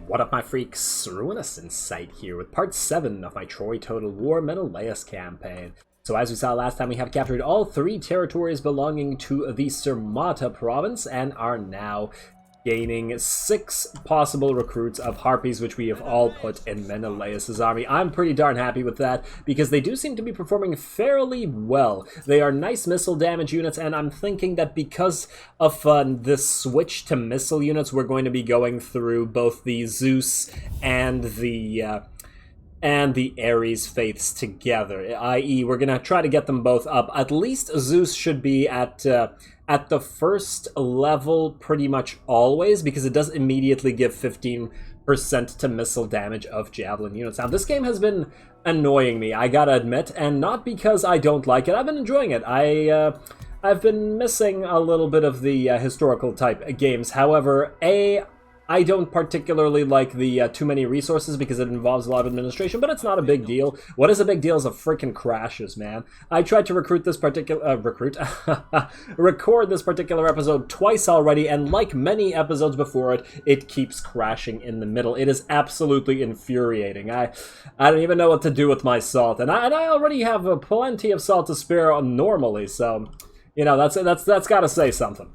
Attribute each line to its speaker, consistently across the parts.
Speaker 1: What up, my freaks? Ruinous Insight here with part 7 of my Troy Total War Menelaus campaign. So as we saw last time, we have captured all 3 territories belonging to the Sparta province and are now gaining 6 possible recruits of Harpies, which we have all put in Menelaus' army. I'm pretty darn happy with that, because they do seem to be performing fairly well. They are nice missile damage units, and I'm thinking that because of this switch to missile units, we're going to be going through both the Zeus and the Ares faiths together, i.e. we're going to try to get them both up. At least Zeus should be at the first level pretty much always, because it does immediately give 15% to missile damage of javelin units. Now, this game has been annoying me, I gotta admit, and not because I don't like it. I've been enjoying it. I've been missing a little bit of the historical type games. However, I don't particularly like the too many resources because it involves a lot of administration, but it's not a big deal. What is a big deal is the freaking crashes, man. I tried to record this particular episode twice already, and like many episodes before it, it keeps crashing in the middle. It is absolutely infuriating. I don't even know what to do with my salt, and I already have plenty of salt to spare normally, so you know that's got to say something.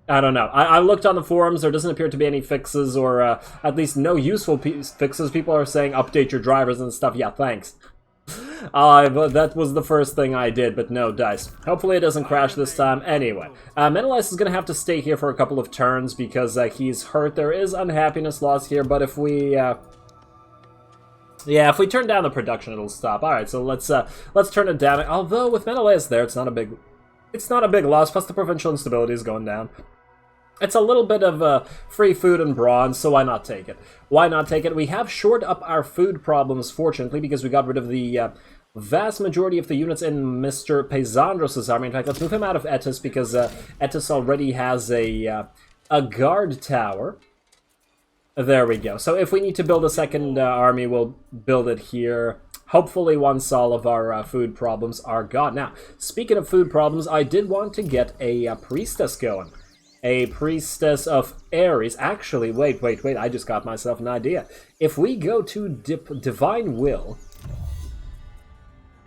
Speaker 1: I don't know. I looked on the forums. There doesn't appear to be any fixes, or at least no useful fixes. People are saying update your drivers and stuff. Yeah, thanks. But that was the first thing I did, but no dice. Hopefully it doesn't crash this time. Anyway, Menelaus is going to have to stay here for a couple of turns because he's hurt. There is unhappiness loss here, but if we... if we turn down the production, it'll stop. Alright, so let's turn it down. Although, with Menelaus there, it's not a big loss, plus the provincial instability is going down. It's a little bit of free food and bronze, so why not take it? Why not take it? We have shored up our food problems, fortunately, because we got rid of the vast majority of the units in Mr. Paisandros' army. In fact, let's move him out of Etis, because Etis already has a guard tower. There we go. So if we need to build a second army, we'll build it here. Hopefully once all of our food problems are gone. Now, speaking of food problems, I did want to get a priestess going. A priestess of Ares. Actually, wait, I just got myself an idea. If we go to Divine Will,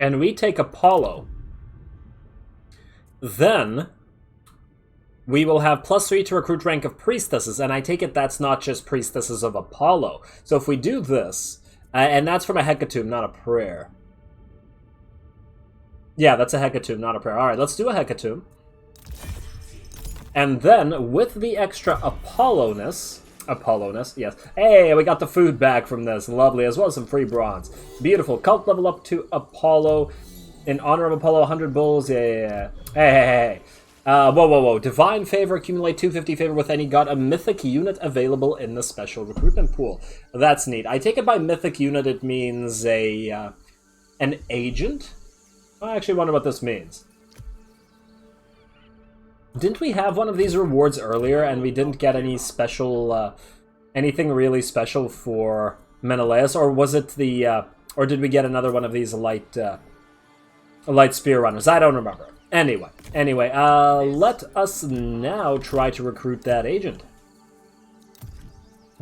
Speaker 1: and we take Apollo, then we will have +3 to recruit rank of priestesses, and I take it that's not just priestesses of Apollo. So if we do this, and that's from a hecatomb, not a prayer. Yeah, that's a hecatomb, not a prayer. Alright, let's do a hecatomb. And then, with the extra Apollonus, yes. Hey, we got the food back from this. Lovely, as well as some free bronze. Beautiful. Cult level up to Apollo. In honor of Apollo, 100 bulls. Yeah. Hey. Whoa. Divine favor, accumulate 250 favor with any god. A mythic unit available in the special recruitment pool. That's neat. I take it by mythic unit it means an agent? I actually wonder what this means. Didn't we have one of these rewards earlier and we didn't get any special, anything really special for Menelaus? Or was it the, or did we get another one of these light spear runners? I don't remember. Anyway, let us now try to recruit that agent.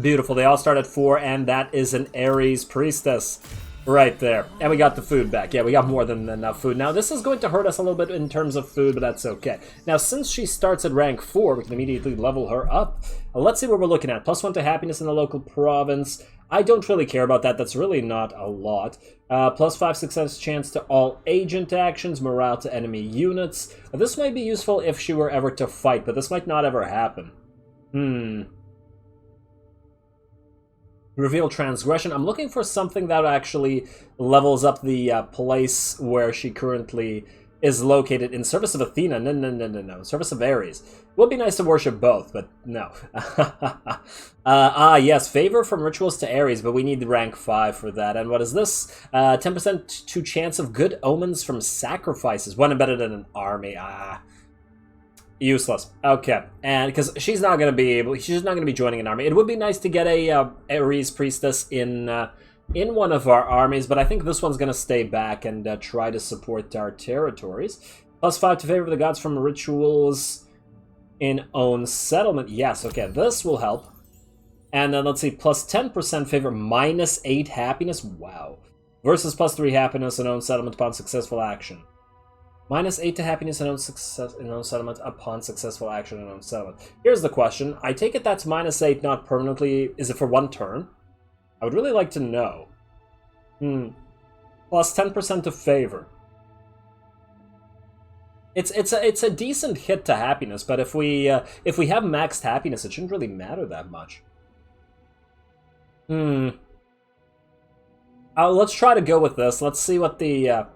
Speaker 1: Beautiful, they all start at 4, and that is an Ares priestess. Right there. And we got the food back. Yeah, we got more than enough food. Now, this is going to hurt us a little bit in terms of food, but that's okay. Now, since she starts at rank 4, we can immediately level her up. Let's see what we're looking at. +1 to happiness in the local province. I don't really care about that. That's really not a lot. +5 success chance to all agent actions. Morale to enemy units. This might be useful if she were ever to fight, but this might not ever happen. Reveal transgression. I'm looking for something that actually levels up the place where she currently is located in service of Athena. No. Service of Ares. Would be nice to worship both, but no. Yes, favor from rituals to Ares, but we need rank 5 for that. And what is this? 10% to chance of good omens from sacrifices. One better than an army. Useless. Okay, and because she's not going to be joining an army. It would be nice to get a Ares priestess in one of our armies, but I think this one's going to stay back and try to support our territories. +5 to favor the gods from rituals in own settlement. Yes, okay, this will help. And then let's see, plus 10% favor, minus 8 happiness. Wow. Versus plus 3 happiness and own settlement upon successful action. Minus 8 to happiness and own settlement upon successful action and own settlement. Here's the question. I take it that's minus 8, not permanently. Is it for one turn? I would really like to know. Plus 10% to favor. It's a decent hit to happiness, but if we have maxed happiness, it shouldn't really matter that much. Let's try to go with this. Let's see what the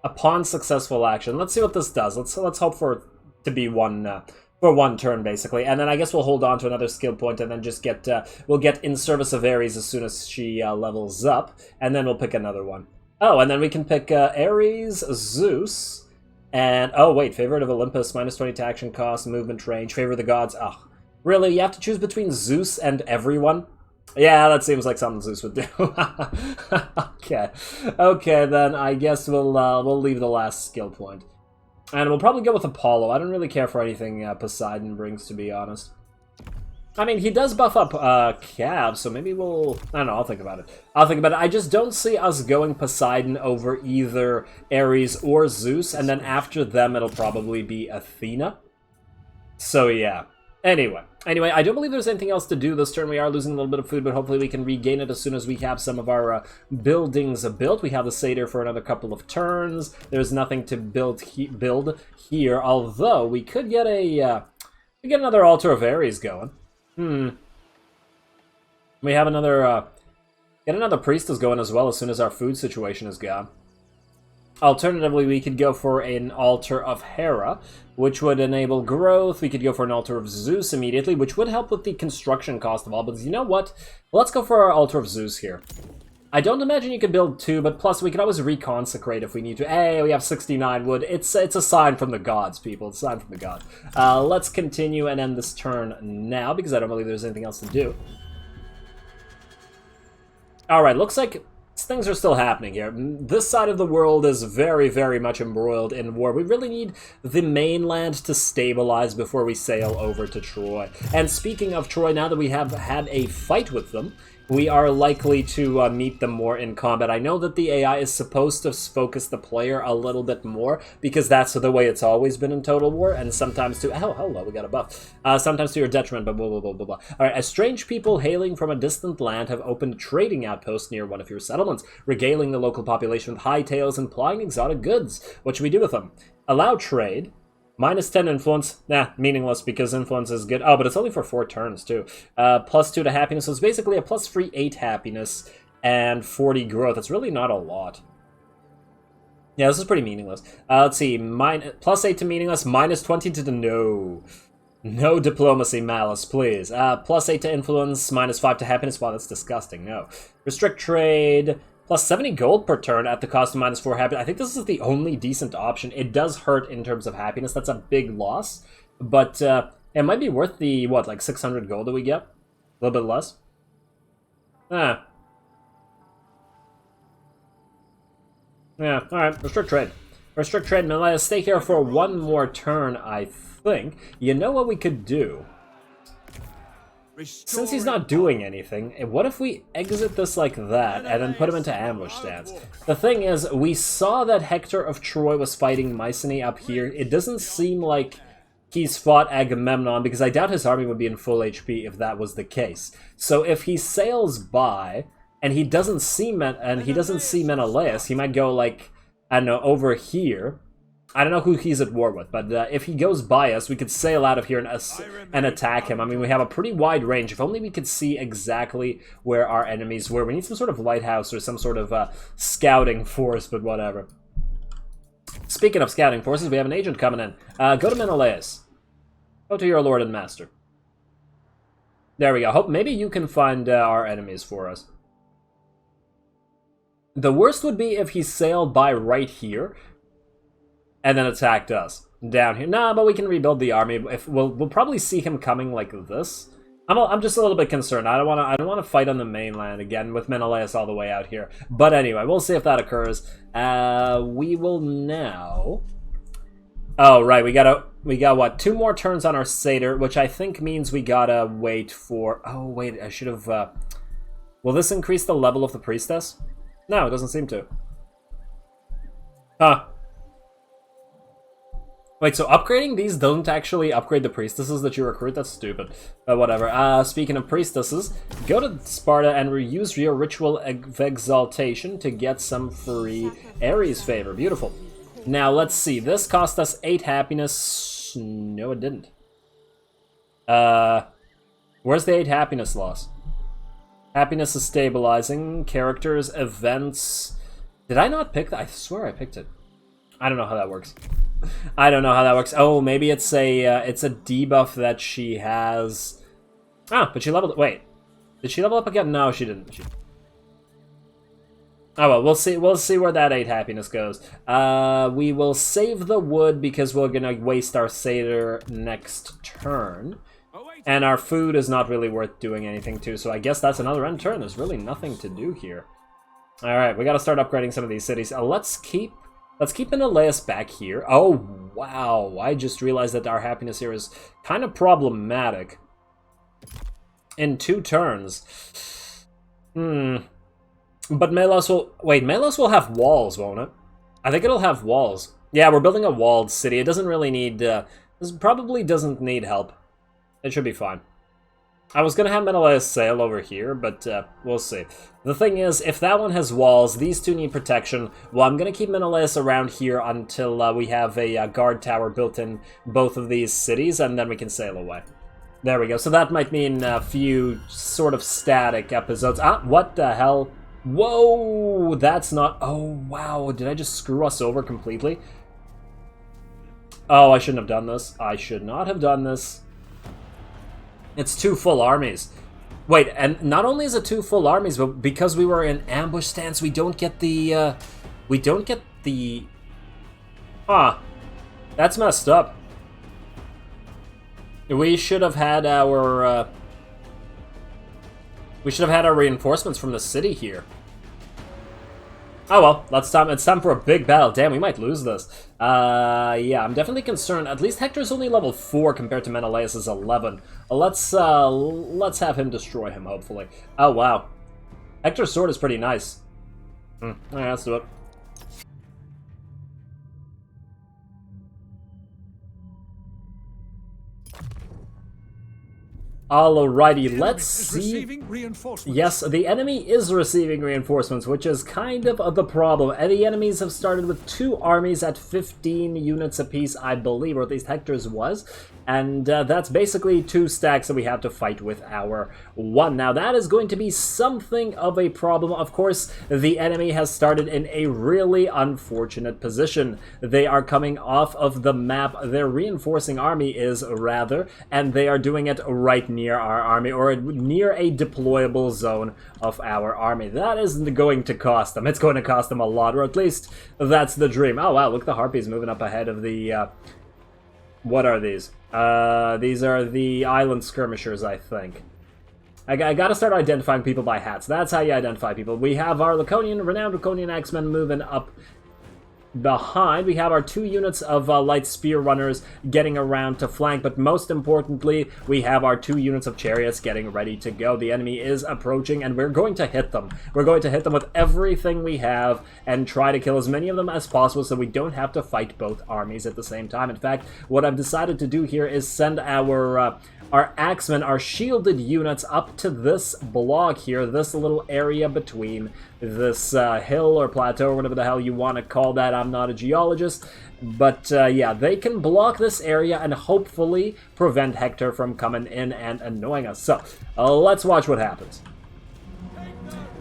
Speaker 1: upon successful action. Let's see what this does. Let's hope for it to be for one turn basically, and then I guess we'll hold on to another skill point and then just get we'll get in service of Ares as soon as she levels up, and then we'll pick another one. Oh, and then we can pick Ares, Zeus. And, oh wait, favorite of Olympus, minus 20 to action cost, movement range, favor of the gods. Oh, really? You have to choose between Zeus and everyone? Yeah, that seems like something Zeus would do. Okay, then I guess we'll leave the last skill point. And we'll probably go with Apollo. I don't really care for anything Poseidon brings, to be honest. I mean, he does buff up Cav, so maybe we'll... I don't know, I'll think about it. I just don't see us going Poseidon over either Ares or Zeus, and then after them it'll probably be Athena. So yeah. Anyway, I don't believe there's anything else to do this turn. We are losing a little bit of food, but hopefully we can regain it as soon as we have some of our buildings built. We have the Satyr for another couple of turns. There's nothing to build here, although we could get another Altar of Ares going. We have get another priestess going as well as soon as our food situation is gone. Alternatively, we could go for an Altar of Hera, which would enable growth. We could go for an Altar of Zeus immediately, which would help with the construction cost of all. But you know what? Let's go for our Altar of Zeus here. I don't imagine you could build 2, but plus we can always reconsecrate if we need to. Hey, we have 69 wood. It's a sign from the gods, people. It's a sign from the gods. Let's continue and end this turn now, because I don't believe there's anything else to do. Alright, looks like things are still happening here. This side of the world is very, very much embroiled in war. We really need the mainland to stabilize before we sail over to Troy. And speaking of Troy, now that we have had a fight with them, we are likely to meet them more in combat. I know that the AI is supposed to focus the player a little bit more, because that's the way it's always been in Total War, and sometimes to... Oh, hello, we got a buff. Sometimes to your detriment, but blah, blah, blah, blah, blah. Alright, as strange people hailing from a distant land have opened trading outposts near one of your settlements, regaling the local population with high tales and plying exotic goods. What should we do with them? Allow trade. Minus 10 influence, meaningless because influence is good. Oh, but it's only for 4 turns, too. Plus 2 to happiness, so it's basically a plus 8 happiness and 40 growth. That's really not a lot. Yeah, this is pretty meaningless. Let's see, plus 8 to meaningless, minus 20 to the no. No diplomacy, malice, please. Plus 8 to influence, minus 5 to happiness. Wow, that's disgusting, no. Restrict trade... Plus 70 gold per turn at the cost of minus 4 happiness. I think this is the only decent option. It does hurt in terms of happiness. That's a big loss. But it might be worth the, what, like 600 gold that we get? A little bit less? Yeah, alright. Restrict trade. Restrict trade. Menelaus, stay here for one more turn, I think. You know what we could do? Since he's not doing anything, what if we exit this like that, and then put him into ambush stance? The thing is, we saw that Hector of Troy was fighting Mycenae up here. It doesn't seem like he's fought Agamemnon, because I doubt his army would be in full HP if that was the case. So if he sails by, and he doesn't see Menelaus, he might go like, I don't know, over here. I don't know who he's at war with, but if he goes by us, we could sail out of here and attack him. I mean, we have a pretty wide range. If only we could see exactly where our enemies were. We need some sort of lighthouse or some sort of scouting force, but whatever. Speaking of scouting forces, we have an agent coming in. Go to Menelaus. Go to your lord and master. There we go. Hope maybe you can find our enemies for us. The worst would be if he sailed by right here and then attacked us down here. Nah, but we can rebuild the army. We'll probably see him coming like this. I'm just a little bit concerned. I don't want to fight on the mainland again with Menelaus all the way out here. But anyway, we'll see if that occurs. We will now Oh, right, we got what, 2 more turns on our satyr, which I think means we gotta wait for... Oh, wait, I should have... Will this increase the level of the priestess? No, it doesn't seem to. Huh. Wait, so upgrading these doesn't actually upgrade the priestesses that you recruit? That's stupid. But whatever. Speaking of priestesses, go to Sparta and reuse your ritual of exaltation to get some free Ares favor. Beautiful. Now, let's see. This cost us 8 happiness. No, it didn't. Where's the 8 happiness loss? Happiness is stabilizing. Characters, events. Did I not pick that? I swear I picked it. I don't know how that works. I don't know how that works. Oh, maybe it's a debuff that she has. Ah, but she leveled. Wait, did she level up again? No, she didn't. Oh well, we'll see. We'll see where that 8 happiness goes. We will save the wood because we're gonna waste our satyr next turn, and our food is not really worth doing anything to. So I guess that's another end turn. There's really nothing to do here. All right, we got to start upgrading some of these cities. Let's keep Menelaus back here. Oh, wow. I just realized that our happiness here is kind of problematic. In 2 turns. But Menelaus will... Wait, Menelaus will have walls, won't it? I think it'll have walls. Yeah, we're building a walled city. It doesn't really need... this probably doesn't need help. It should be fine. I was going to have Menelaus sail over here, but we'll see. The thing is, if that one has walls, these 2 need protection. Well, I'm going to keep Menelaus around here until we have a guard tower built in both of these cities, and then we can sail away. There we go. So that might mean a few sort of static episodes. Ah, what the hell? Whoa, that's not... Oh, wow. Did I just screw us over completely? Oh, I shouldn't have done this. I should not have done this. It's 2 full armies. Wait, and not only is it 2 full armies, but because we were in ambush stance, we don't get the, Huh. That's messed up. We should have had our, reinforcements from the city here. Oh well, it's time for a big battle. Damn, we might lose this. Yeah, I'm definitely concerned. At least Hector's only level 4 compared to Menelaus' 11. Let's have him destroy him, hopefully. Oh wow. Hector's sword is pretty nice. Alright, let's do it. Alrighty, let's see. Yes, the enemy is receiving reinforcements, which is kind of the problem. And the enemies have started with 2 armies at 15 units apiece, I believe, or at least Hector's was. And that's basically 2 stacks that we have to fight with our 1. Now, that is going to be something of a problem. Of course, the enemy has started in a really unfortunate position. They are coming off of the map. Their reinforcing army is, rather, and they are doing it right near our army, or near a deployable zone of our army. That isn't going to cost them. It's going to cost them a lot, or at least that's the dream. Oh, wow, look, the Harpies moving up ahead of the... What are these? These are the island skirmishers, I think. I gotta start identifying people by hats. That's how you identify people. We have our renowned Laconian Axemen moving up behind. We have our 2 units of light spear runners getting around to flank, but most importantly, we have our 2 units of chariots getting ready to go. The enemy is approaching, and we're going to hit them. We're going to hit them with everything we have and try to kill as many of them as possible so we don't have to fight both armies at the same time. In fact, what I've decided to do here is send our axemen, our shielded units, up to this block here, this little area between this hill or plateau or whatever the hell you want to call that. I'm not a geologist, but yeah, they can block this area and hopefully prevent Hector from coming in and annoying us. So, let's watch what happens.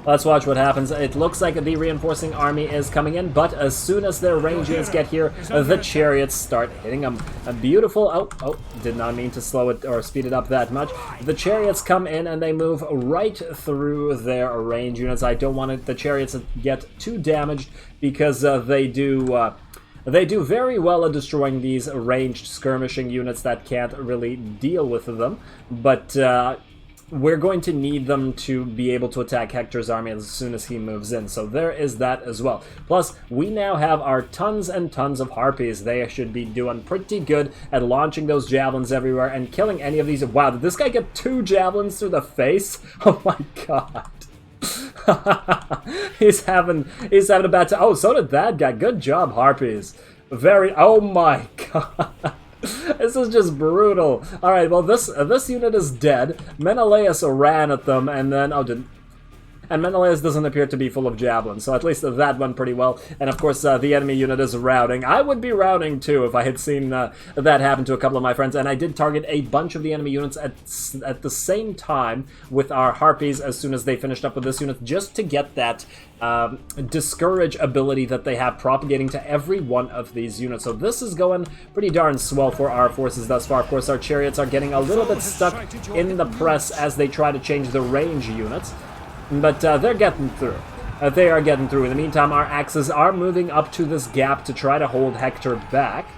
Speaker 1: Let's watch what happens. It looks like the reinforcing army is coming in, but as soon as their range units get here, the chariots start hitting them. A beautiful... Oh, did not mean to slow it or speed it up that much. The chariots come in and they move right through their range units. I don't want the chariots to get too damaged because they do very well at destroying these ranged skirmishing units that can't really deal with them. But we're going to need them to be able to attack Hector's army as soon as he moves in. So there is that as well. Plus, we now have our tons and tons of Harpies. They should be doing pretty good at launching those javelins everywhere and killing any of these. Wow, did this guy get 2 javelins through the face? Oh my god. he's having a bad time. Oh, so did that guy. Good job, Harpies. Oh my god. This is just brutal. Alright, well, this unit is dead. Menelaus ran at them, and then... And Menelaus doesn't appear to be full of javelins, so at least that went pretty well. And of course, the enemy unit is routing. I would be routing too if I had seen that happen to a couple of my friends. And I did target a bunch of the enemy units at the same time with our Harpies as soon as they finished up with this unit, just to get that discourage ability that they have propagating to every one of these units. So this is going pretty darn swell for our forces thus far. Of course, our chariots are getting a little bit stuck in the press as they try to change the range units. But they're getting through. They are getting through. In the meantime, our axes are moving up to this gap to try to hold Hector back.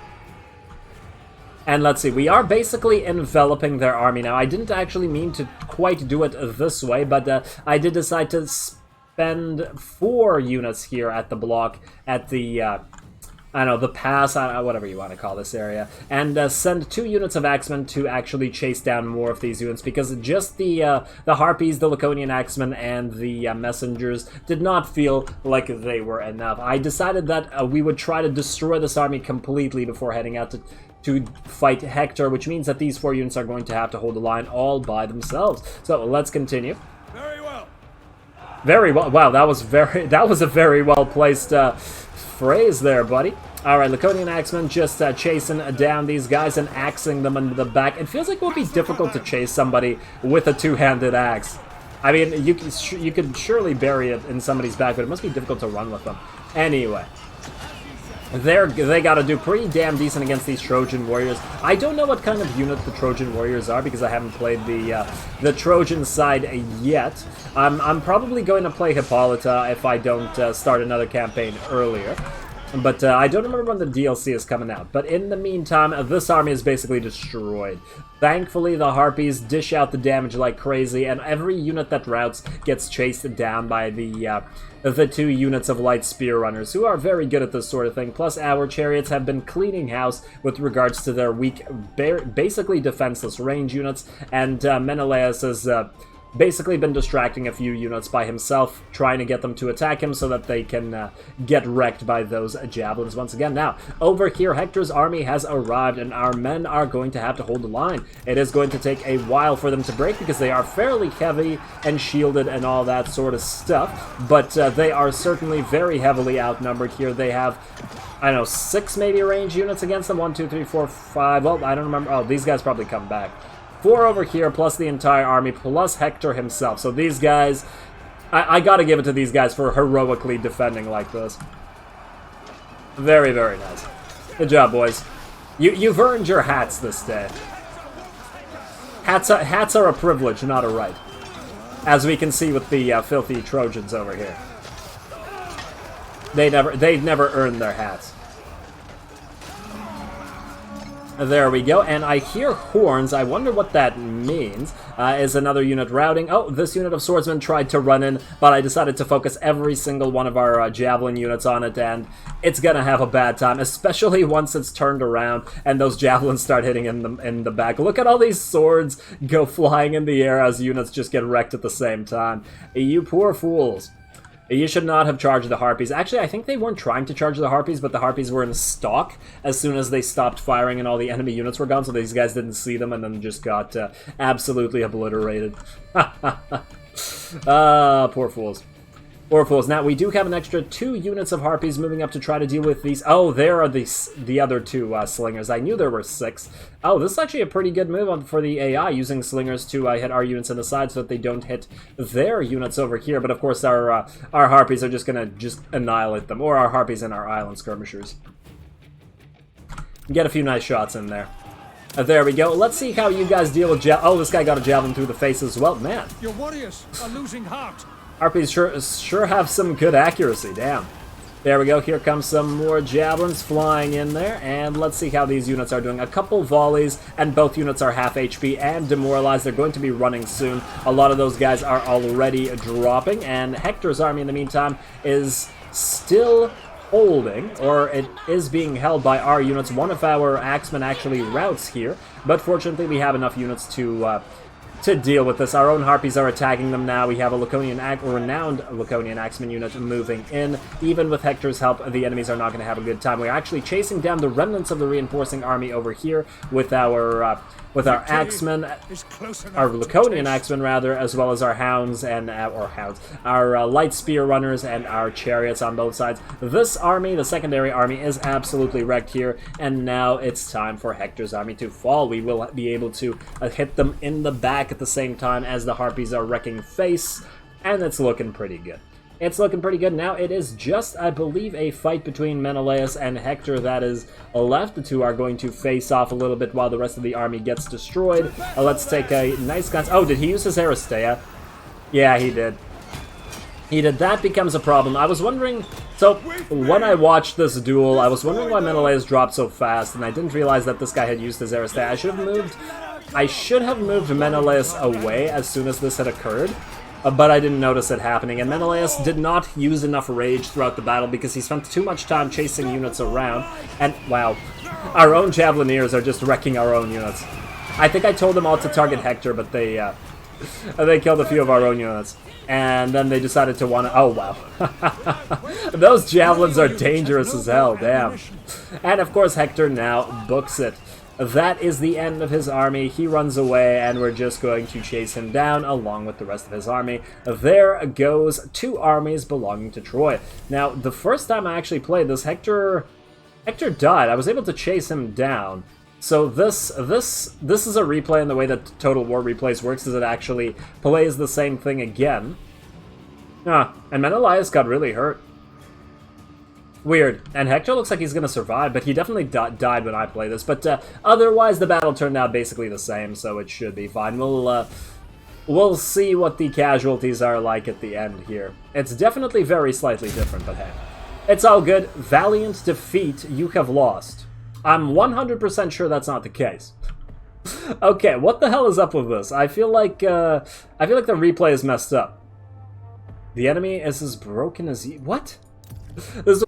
Speaker 1: And let's see, we are basically enveloping their army now. I didn't actually mean to quite do it this way, but I did decide to spend 4 units here at the block, at the... I don't know, the pass, whatever you want to call this area, and send 2 units of axemen to actually chase down more of these units, because just the Harpies, the Laconian axemen, and the messengers did not feel like they were enough. I decided that we would try to destroy this army completely before heading out to fight Hector, which means that these 4 units are going to have to hold the line all by themselves. So let's continue.
Speaker 2: Very well.
Speaker 1: Very well. Wow, that was a very well placed phrase there, buddy. Alright, Laconian Axemen just chasing down these guys and axing them in the back. It feels like it would be difficult to chase somebody with a 2-handed axe. I mean, you could surely bury it in somebody's back, but it must be difficult to run with them. Anyway. They gotta do pretty damn decent against these Trojan warriors. I don't know what kind of unit the Trojan warriors are because I haven't played the Trojan side yet. I'm probably going to play Hippolyta if I don't start another campaign earlier. But I don't remember when the DLC is coming out. But in the meantime, this army is basically destroyed. Thankfully, the Harpies dish out the damage like crazy, and every unit that routs gets chased down by the 2 units of light spear runners, who are very good at this sort of thing. Plus, our chariots have been cleaning house with regards to their weak, basically defenseless range units, and Menelaus has basically been distracting a few units by himself, trying to get them to attack him so that they can get wrecked by those javelins once again. Now, over here, Hector's army has arrived, and our men are going to have to hold the line. It is going to take a while for them to break because they are fairly heavy and shielded and all that sort of stuff, but they are certainly very heavily outnumbered here. They have, I don't know, 6 maybe range units against them. 1, 2, 3, 4, 5. Well, I don't remember. Oh, these guys probably come back. 4 over here, plus the entire army, plus Hector himself. So these guys, I gotta give it to these guys for heroically defending like this. Very, very nice. Good job, boys. You've earned your hats this day. Hats are a privilege, not a right. As we can see with the filthy Trojans over here. They've never earned their hats. There we go, and I hear horns. I wonder what that means. Is another unit routing? Oh, this unit of swordsmen tried to run in, but I decided to focus every single one of our javelin units on it, and it's gonna have a bad time, especially once it's turned around and those javelins start hitting in the back. Look at all these swords go flying in the air as units just get wrecked at the same time. You poor fools. You should not have charged the Harpies. Actually, I think they weren't trying to charge the Harpies, but the Harpies were in stock as soon as they stopped firing and all the enemy units were gone, so these guys didn't see them and then just got absolutely obliterated. Poor fools. Poor fools. Now, we do have an extra 2 units of Harpies moving up to try to deal with these. Oh, there are the other 2 slingers. I knew there were 6. Oh, this is actually a pretty good move for the AI, using slingers to hit our units on the side so that they don't hit their units over here. But of course, our Harpies are just going to annihilate them, or our Harpies and our island skirmishers. Get a few nice shots in there. There we go. Let's see how you guys deal with oh, this guy got a javelin through the face as well. Man.
Speaker 2: Your warriors are losing heart.
Speaker 1: Harpies sure have some good accuracy, damn. There we go. Here comes some more javelins flying in there, and let's see how these units are doing. A couple volleys, and both units are half HP and demoralized. They're going to be running soon. A lot of those guys are already dropping, and Hector's army, in the meantime, is still holding, or it is being held by our units. One of our axemen actually routes here, but fortunately we have enough units to deal with this. Our own harpies are attacking them now. We have a renowned Laconian axeman unit moving in. Even with Hector's help, the enemies are not going to have a good time. We're actually chasing down the remnants of the reinforcing army over here with our axemen, our Laconian axemen rather, as well as our hounds and our light spear runners and our chariots on both sides. This army, the secondary army, is absolutely wrecked here, and now it's time for Hector's army to fall. We will be able to hit them in the back at the same time as the harpies are wrecking face, and it's looking pretty good. It's looking pretty good. Now it is just, I believe, a fight between Menelaus and Hector that is left. The two are going to face off a little bit while the rest of the army gets destroyed. Let's take a nice glance. Oh, did he use his Aristea? Yeah, he did. He did. That becomes a problem. I was wondering... So, when I watched this duel, I was wondering why Menelaus dropped so fast, and I didn't realize that this guy had used his Aristea. I should have moved Menelaus away as soon as this had occurred. But I didn't notice it happening, and Menelaus did not use enough rage throughout the battle because he spent too much time chasing units around, and, wow, our own Javelineers are just wrecking our own units. I think I told them all to target Hector, but they killed a few of our own units, and then they decided to want to... Oh, wow. Those javelins are dangerous as hell, damn. And, of course, Hector now books it. That is the end of his army. He runs away, and we're just going to chase him down along with the rest of his army. There goes two armies belonging to Troy. Now, the first time I actually played this, Hector died. I was able to chase him down. So this is a replay, and the way that Total War replays works is it actually plays the same thing again. And Menelaus got really hurt. Weird. And Hector looks like he's going to survive, but he definitely died when I played this. But otherwise, the battle turned out basically the same, so it should be fine. We'll see what the casualties are like at the end here. It's definitely very slightly different, but hey. It's all good. Valiant defeat, you have lost. I'm 100% sure that's not the case. Okay, what the hell is up with this? I feel like the replay is messed up. The enemy is as broken as you... What? This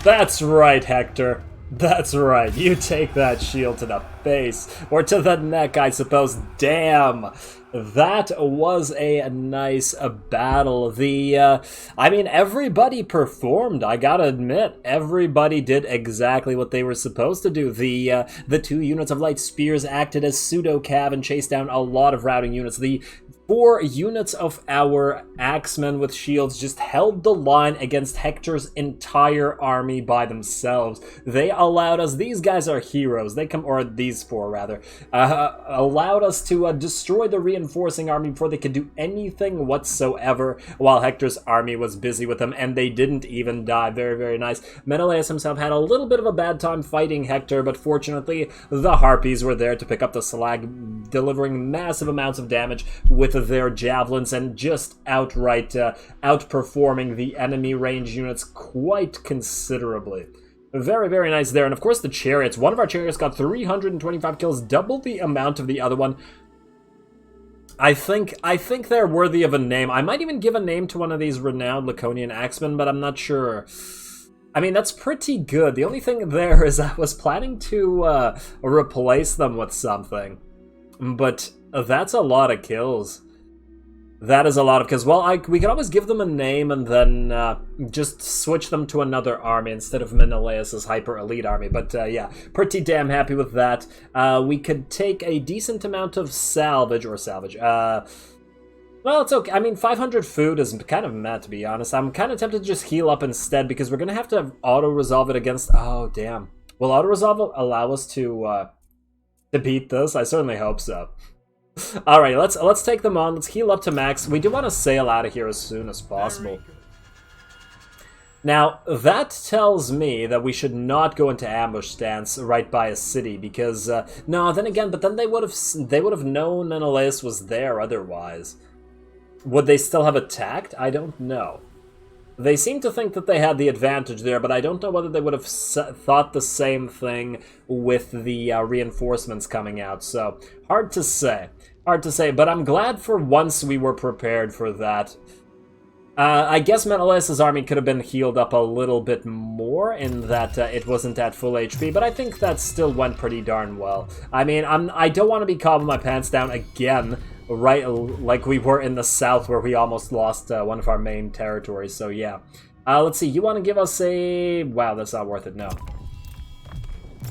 Speaker 1: That's right, Hector. That's right. You take that shield to the face. Or to the neck, I suppose. Damn. That was a nice battle. I mean, everybody performed, I gotta admit. Everybody did exactly what they were supposed to do. The two units of light spears acted as pseudo-cav and chased down a lot of routing units. The 4 units of our axemen with shields just held the line against Hector's entire army by themselves. They allowed us, these guys are heroes, these 4 rather, allowed us to destroy the reinforcing army before they could do anything whatsoever while Hector's army was busy with them, and they didn't even die. Very, very nice. Menelaus himself had a little bit of a bad time fighting Hector, but fortunately the Harpies were there to pick up the slack, delivering massive amounts of damage with their javelins and just outright outperforming the enemy range units quite considerably. Very, very nice there. And of course the chariots. One of our chariots got 325 kills, double the amount of the other one. I think they're worthy of a name. I might even give a name to one of these renowned Laconian axemen, but I'm not sure. I mean, that's pretty good. The only thing there is I was planning to replace them with something. But that's a lot of kills. That is a lot of kills. Well, we could always give them a name and then just switch them to another army instead of Menelaus' hyper-elite army. But yeah, pretty damn happy with that. We could take a decent amount of salvage. Well, it's okay. I mean, 500 food is kind of meh, to be honest. I'm kind of tempted to just heal up instead because we're going to have to auto-resolve it against... Oh, damn. Will auto-resolve allow us to beat this? I certainly hope so. Alright, let's take them on. Let's heal up to max. We do want to sail out of here as soon as possible. Now, that tells me that we should not go into ambush stance right by a city, because, no, then again, but then they would have known Menelaus was there otherwise. Would they still have attacked? I don't know. They seem to think that they had the advantage there, but I don't know whether they would have thought the same thing with the reinforcements coming out, so hard to say. Hard to say, but I'm glad for once we were prepared for that. I guess Menelaus' army could have been healed up a little bit more in that it wasn't at full HP, but I think that still went pretty darn well. I mean, I don't want to be caught with my pants down again, right, like we were in the south where we almost lost one of our main territories, so yeah. Let's see, you want to give us a... Wow, that's not worth it, no.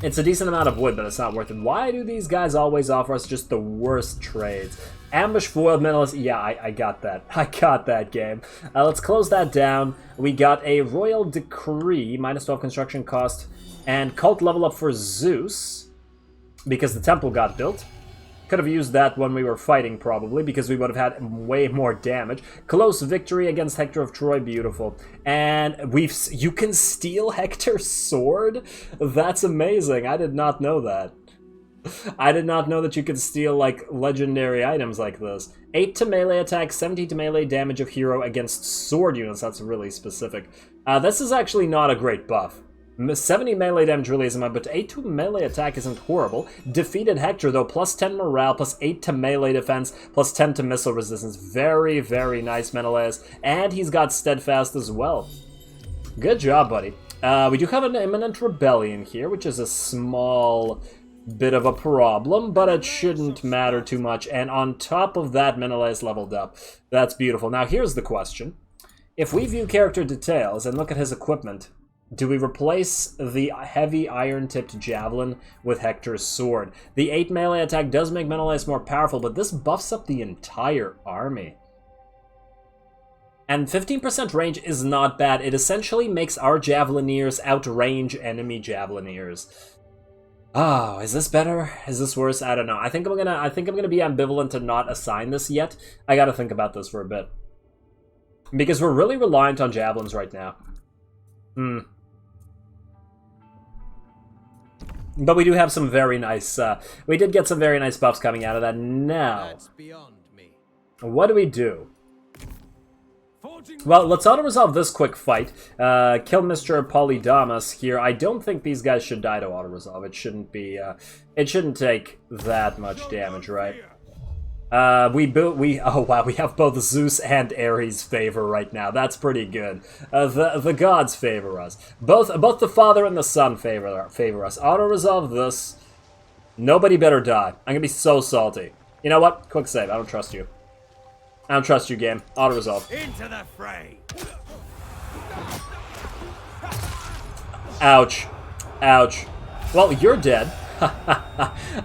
Speaker 1: It's a decent amount of wood, but it's not worth it. Why do these guys always offer us just the worst trades? Ambush foiled Menelaus. Yeah, I got that. I got that game. Let's close that down. We got a Royal Decree, minus 12 construction cost, and cult level up for Zeus, because the temple got built. Could have used that when we were fighting, probably, because we would have had way more damage. Close victory against Hector of Troy, beautiful. And you can steal Hector's sword? That's amazing. I did not know that. I did not know that you could steal, like, legendary items like this. 8 to melee attack, 17 to melee damage of hero against sword units. That's really specific. This is actually not a great buff. 70 melee damage really isn't much, but 8 to melee attack isn't horrible. Defeated Hector, though, plus 10 morale, plus 8 to melee defense, plus 10 to missile resistance. Very, very nice, Menelaus. And he's got steadfast as well. Good job, buddy. We do have an imminent rebellion here, which is a small... bit of a problem, but it shouldn't matter too much. And on top of that, Menelaus leveled up. That's beautiful. Now, here's the question. If we view character details and look at his equipment, do we replace the heavy iron-tipped javelin with Hector's sword? The 8 melee attack does make Menelaus more powerful, but this buffs up the entire army. And 15% range is not bad. It essentially makes our javelineers outrange enemy javelineers. Oh, is this better? Is this worse? I don't know. I think I'm gonna be ambivalent to not assign this yet. I gotta think about this for a bit. Because we're really reliant on javelins right now. But we do have some very nice, we did get some very nice buffs coming out of that. Now,
Speaker 2: That's beyond me.
Speaker 1: what do we do? Well, let's auto-resolve this quick fight. Kill Mr. Polydamas here. I don't think these guys should die to auto-resolve. It shouldn't be, it shouldn't take that much damage, right? Oh wow, we have both Zeus and Ares favor right now. That's pretty good. The gods favor us. Both the father and the son favor us. Auto-resolve this. Nobody better die. I'm gonna be so salty. You know what? Quick save. I don't trust you. I don't trust you, game. Auto-resolve.
Speaker 2: Into the fray.
Speaker 1: Ouch. Ouch. Well, you're dead.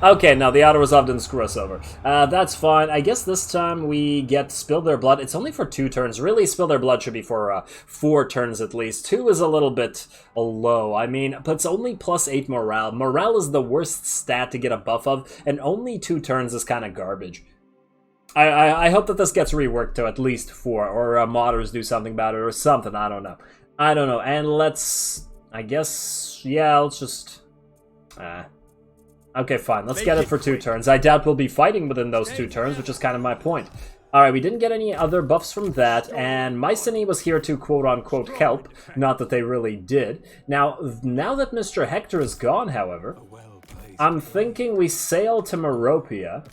Speaker 1: Okay, no, the auto-resolve didn't screw us over. That's fine. I guess this time we get Spill Their Blood. It's only for 2 turns. Really, Spill Their Blood should be for 4 turns at least. 2 is a little bit low. I mean, but it's only plus 8 morale. Morale is the worst stat to get a buff of, and only 2 turns is kind of garbage. I hope that this gets reworked to at least 4, or modders do something about it, or something, I don't know. I don't know, and let's... I guess... yeah, let's just... okay, fine, let's get it for 2 turns. I doubt we'll be fighting within those 2 turns, which is kind of my point. Alright, we didn't get any other buffs from that, and Mycenae was here to quote-unquote help, not that they really did. Now that Mr. Hector is gone, however, I'm thinking we sail to Meropia,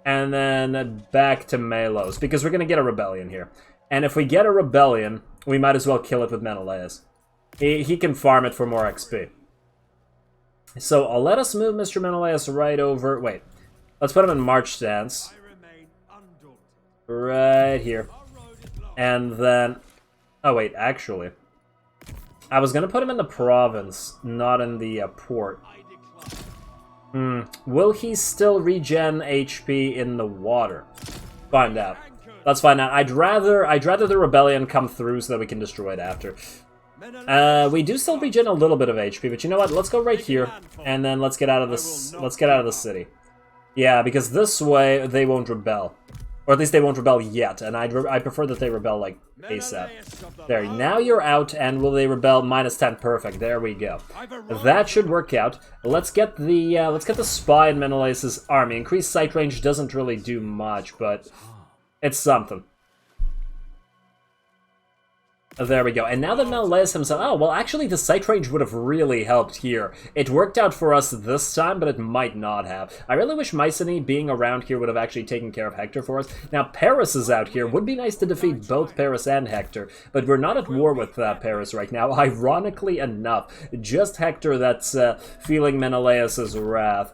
Speaker 1: and then back to Melos, because we're going to get a rebellion here. And if we get a rebellion, we might as well kill it with Menelaus. He can farm it for more XP. So let us move Mr. Menelaus right over... wait, let's put him in march stance. Right here. And then... oh wait, actually, I was going to put him in the province, not in the port. Will he still regen HP in the water? Find out. Let's find out. I'd rather the rebellion come through so that we can destroy it after. We do still regen a little bit of HP, but you know what? Let's go right here, and then let's get out of this. Let's get out of the city. Yeah, because this way they won't rebel, Or at least they won't rebel yet, and I prefer that they rebel, like, ASAP. There, now you're out, and will they rebel? -10, perfect, there we go. That should work out. Let's get the spy in Menelaus' army. Increased sight range doesn't really do much, but it's something. There we go. And now that Menelaus himself... Oh, well, actually, the sight range would have really helped here. It worked out for us this time, but it might not have. I really wish Mycenae being around here would have actually taken care of Hector for us. Now, Paris is out here. Would be nice to defeat both Paris and Hector, but we're not at war with Paris right now, ironically enough. Just Hector that's feeling Menelaus' wrath.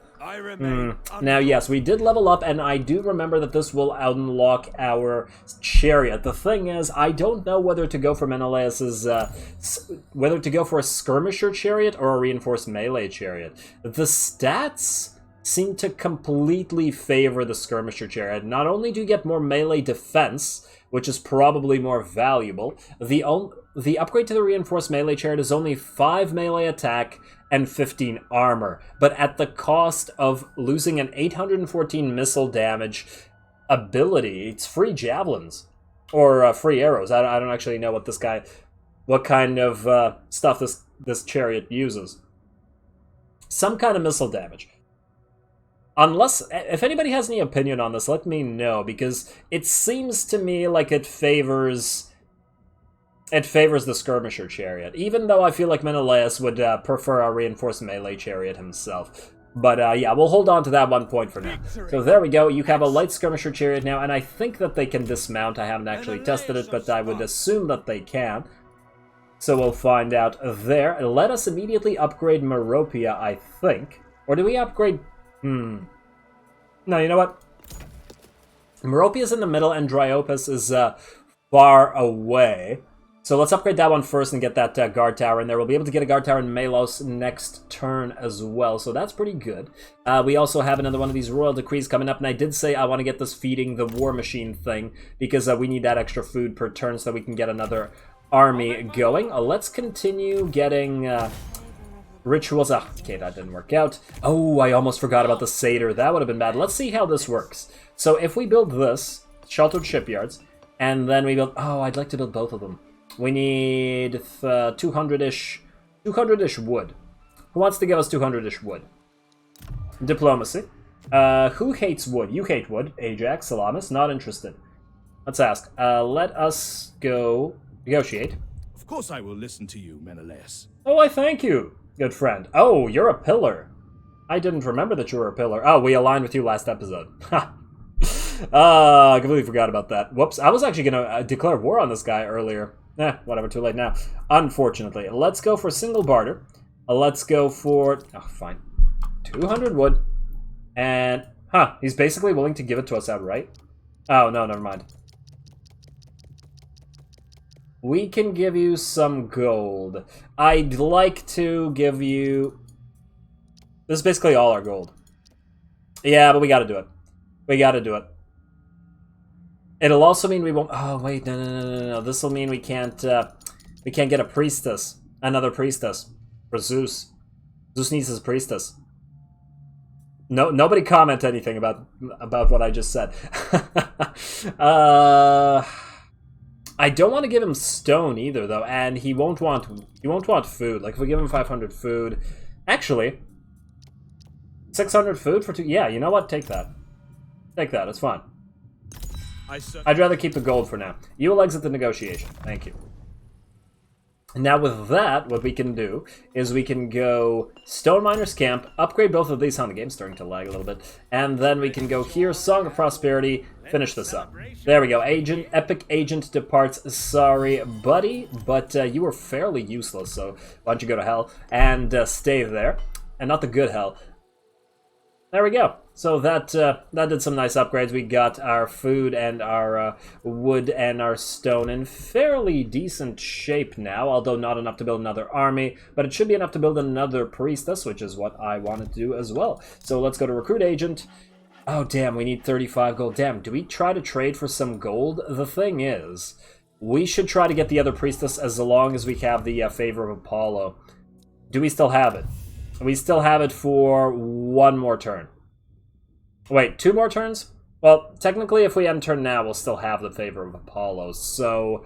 Speaker 1: Now, yes, we did level up, and I do remember that this will unlock our chariot. The thing is, I don't know whether to go for Menelaus's, whether to go for a skirmisher chariot or a reinforced melee chariot. The stats seem to completely favor the skirmisher chariot. Not only do you get more melee defense, which is probably more valuable, the upgrade to the reinforced melee chariot is only 5 melee attack and 15 armor, but at the cost of losing an 814 missile damage ability. It's free javelins, or free arrows. I don't actually know what kind of stuff this chariot uses. Some kind of missile damage. Unless, if anybody has any opinion on this, let me know, because it seems to me like it favors the skirmisher chariot, even though I feel like Menelaus would prefer a reinforced melee chariot himself. But yeah, we'll hold on to that one point for now. So there we go, you have a light skirmisher chariot now, and I think that they can dismount. I haven't actually tested it, but I would assume that they can. So we'll find out there. Let us immediately upgrade Meropia, I think. Or do we upgrade... No, you know what? Meropia's in the middle, and Dryopus is far away. So let's upgrade that one first and get that guard tower in there. We'll be able to get a guard tower in Melos next turn as well, so that's pretty good. We also have another one of these royal decrees coming up, and I did say I want to get this feeding the war machine thing, because we need that extra food per turn so that we can get another army going. Let's continue getting... rituals. Ah, okay, that didn't work out. Oh, I almost forgot about the satyr. That would have been bad. Let's see how this works. So if we build this, sheltered shipyards, and then we build... Oh, I'd like to build both of them. We need 200-ish wood. Who wants to give us 200-ish wood? Diplomacy. Who hates wood? You hate wood. Ajax, Salamis, not interested. Let's ask. Let us go negotiate.
Speaker 3: Of course I will listen to you, Menelaus.
Speaker 1: Oh, I thank you, good friend. Oh, you're a pillar. I didn't remember that you were a pillar. Oh, we aligned with you last episode. Ha! I completely forgot about that. Whoops, I was actually going to declare war on this guy earlier. Whatever, too late now. Unfortunately. Let's go for single barter. Let's go for... Oh, fine. 200 wood. And... he's basically willing to give it to us outright. Oh, no, never mind. We can give you some gold. I'd like to give you... This is basically all our gold. Yeah, but we gotta do it. We gotta do it. It'll also mean we won't... Oh, wait, no. This will mean we can't get a priestess. Another priestess. For Zeus. Zeus needs his priestess. No, nobody comment anything about what I just said. I don't want to give him stone either, though, and he won't want food. Like, if we give him 500 food... Actually, 600 food for 2... Yeah, you know what? Take that. Take that, it's fine. I'd rather keep the gold for now. You will exit the negotiation. Thank you. Now with that, what we can do is we can go Stone Miner's Camp, upgrade both of these. The game's starting to lag a little bit. And then we can go here, Song of Prosperity, finish this up. There we go. Epic Agent departs. Sorry, buddy, but you were fairly useless, so why don't you go to hell and stay there. And not the good hell. There we go. So that did some nice upgrades. We got our food and our wood and our stone in fairly decent shape now, although not enough to build another army, but it should be enough to build another priestess, which is what I wanted to do as well. So let's go to Recruit Agent. Oh, damn, we need 35 gold. Damn, do we try to trade for some gold? The thing is, we should try to get the other priestess as long as we have the favor of Apollo. Do we still have it? We still have it for one more turn. Wait, 2 more turns? Well, technically, if we end turn now, we'll still have the favor of Apollo, so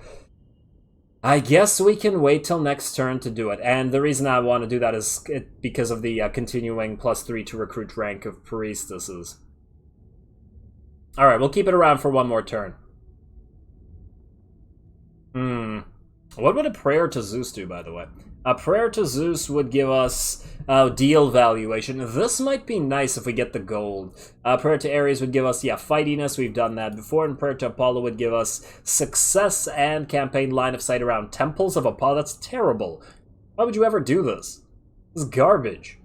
Speaker 1: I guess we can wait till next turn to do it. And the reason I want to do that is because of the continuing +3 to recruit rank of priestesses. Alright, we'll keep it around for one more turn. What would a prayer to Zeus do, by the way? A prayer to Zeus would give us deal valuation. This might be nice if we get the gold. Prayer to Ares would give us, fightiness. We've done that before. And prayer to Apollo would give us success and campaign line of sight around temples of Apollo. That's terrible. Why would you ever do this? This is garbage.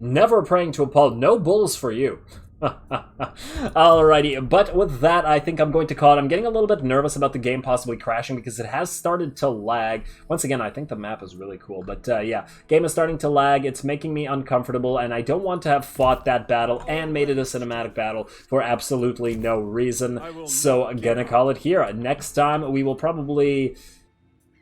Speaker 1: Never praying to Apollo. No bulls for you. Alrighty, but with that, I think I'm going to call it. I'm getting a little bit nervous about the game possibly crashing because it has started to lag. Once again, I think the map is really cool, but yeah, game is starting to lag. It's making me uncomfortable, and I don't want to have fought that battle and made it a cinematic battle for absolutely no reason. So I'm gonna call it here. Next time, we will probably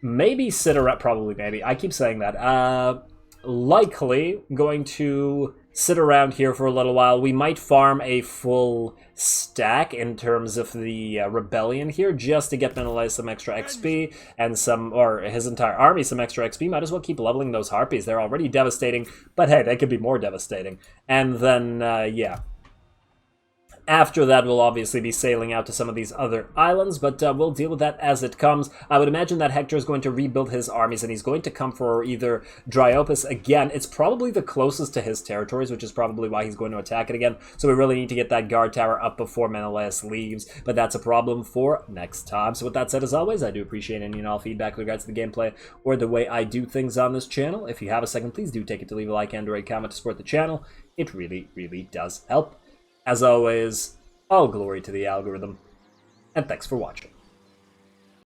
Speaker 1: maybe sit around. Probably, maybe. I keep saying that. Likely going to sit around here for a little while. We might farm a full stack in terms of the rebellion here, just to get Menelaus some extra XP and his entire army some extra XP. Might as well keep leveling those harpies. They're already devastating, but hey, they could be more devastating. And then, yeah. After that, we'll obviously be sailing out to some of these other islands, but we'll deal with that as it comes. I would imagine that Hector is going to rebuild his armies, and he's going to come for either Dryopus again. It's probably the closest to his territories, which is probably why he's going to attack it again. So we really need to get that guard tower up before Menelaus leaves, but that's a problem for next time. So with that said, as always, I do appreciate any and all feedback with regards to the gameplay or the way I do things on this channel. If you have a second, please do take it to leave a like and or a comment to support the channel. It really, really does help. As always, all glory to the algorithm, and thanks for watching.